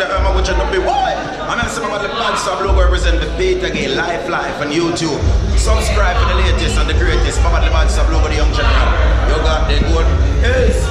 the which is the big boy. And then some of the bad sub logo represent the Petagaye Life on YouTube. Subscribe for the latest and the greatest. Mama the bad sub logo the young general. You got the good. Yes.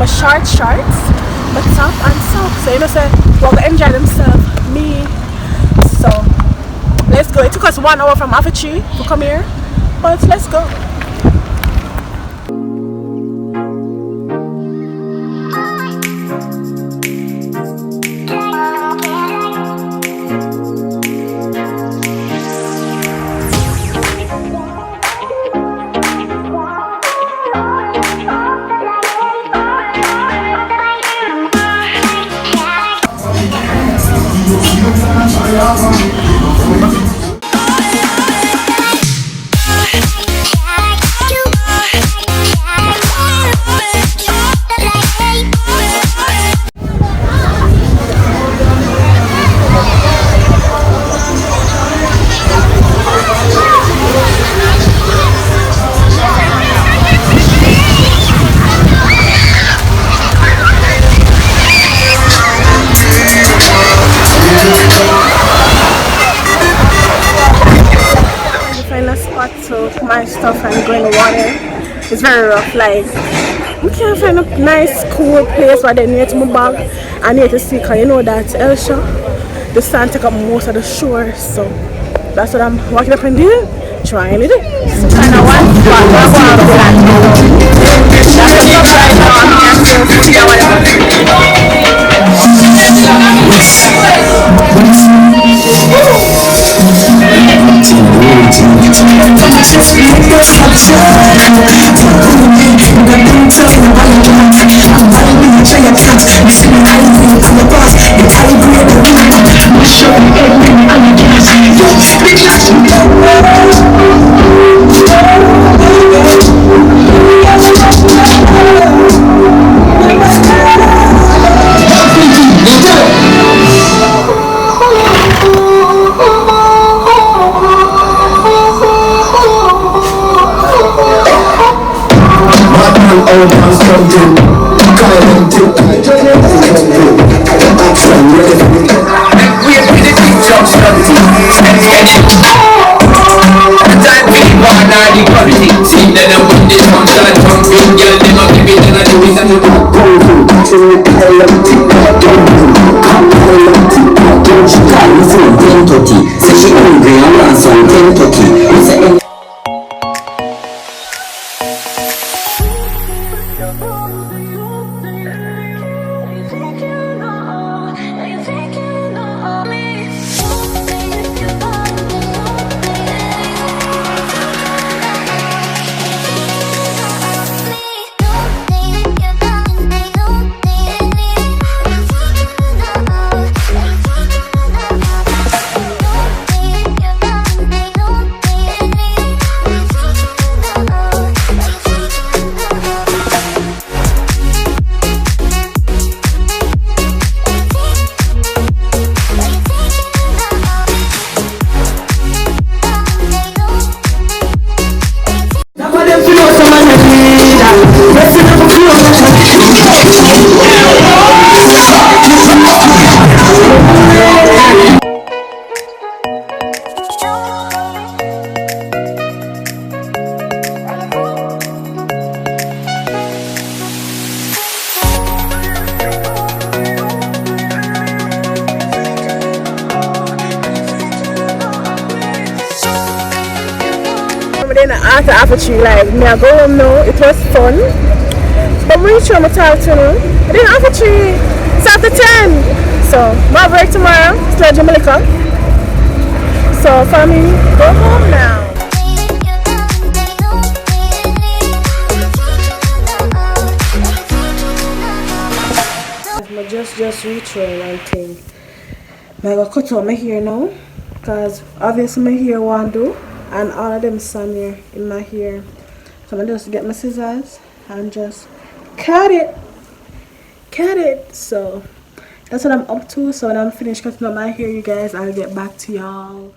My short shorts, but top and soft. So you know, say we're gonna enjoy themselves. Me. So let's go. It took us 1 hour from Afachi to come here, but let's go. My stuff and go in the water. It's very rough, like we can't find a nice cool place where they near to my bag and near to see, because you know that Elsha, the sand take up most of the shore, so that's what I'm walking up and doing, trying it. So kind of one spot, that's what I'm after after 3, like me I go home now. It was fun. But when you show me talk to you, and then after 3, it's after 10. So my break tomorrow, still Jamaica. So for me, go home now. I just reach around and think. I gotta cut out my hair now. Because obviously my hair won't do. And all of them sun here in my hair. So I'm just get my scissors and just cut it. Cut it. So that's what I'm up to. So when I'm finished cutting up my hair, you guys, I'll get back to y'all.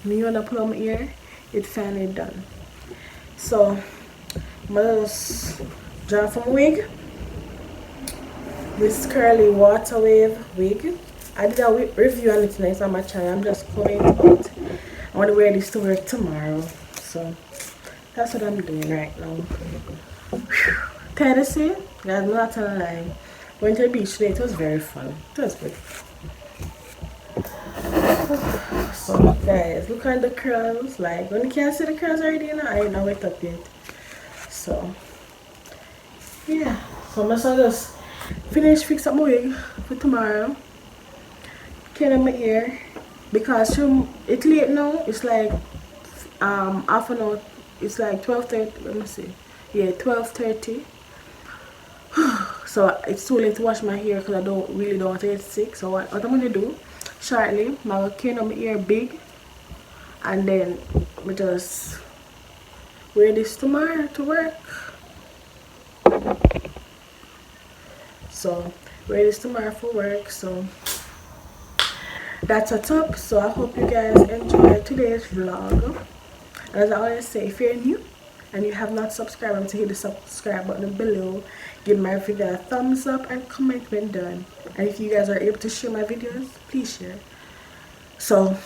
Me when I put on my ear, it finally done. So I'm gonna just draw from wig. This curly water wave wig. I did a review on it tonight on my channel. I'm just pulling it out. I want to wear this to work tomorrow. So that's what I'm doing right now. Tennessee, guys, I'm not telling a lie. Went to the beach today. It was very fun. It was good. So guys, look at the curls. Like when you can't see the curls already, you know, I ain't know it up yet. So yeah, so I'm gonna just fix up my wig for tomorrow. Curl in my ear because it's late now. It's like half an hour. It's like 12:30. Let me see. Yeah, 12:30. So it's too late to wash my hair because I really don't want to get sick. So what I'm gonna do shortly, I'm gonna curl my ear big, and then I just wear this tomorrow to work. So wear this tomorrow for work. So that's a top. So I hope you guys enjoyed today's vlog. As I always say, if you're new and you have not subscribed, to hit the subscribe button below, give my video a thumbs up and comment when done. And if you guys are able to share my videos, please share. So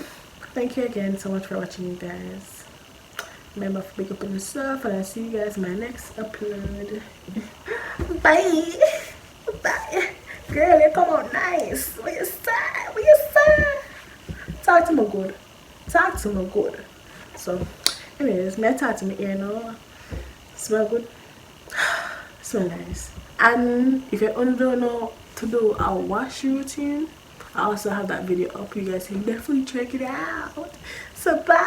thank you again so much for watching, you guys. Remember to pick up on yourself, and I'll see you guys in my next upload. Bye. Bye. Girl, you come out nice. What you say? What you say? Talk to me good. Talk to me good. So anyways, may I talk to me ear now. Smell good. Smell nice. And if you only don't know to do a wash routine, I also have that video up. You guys can definitely check it out. So bye.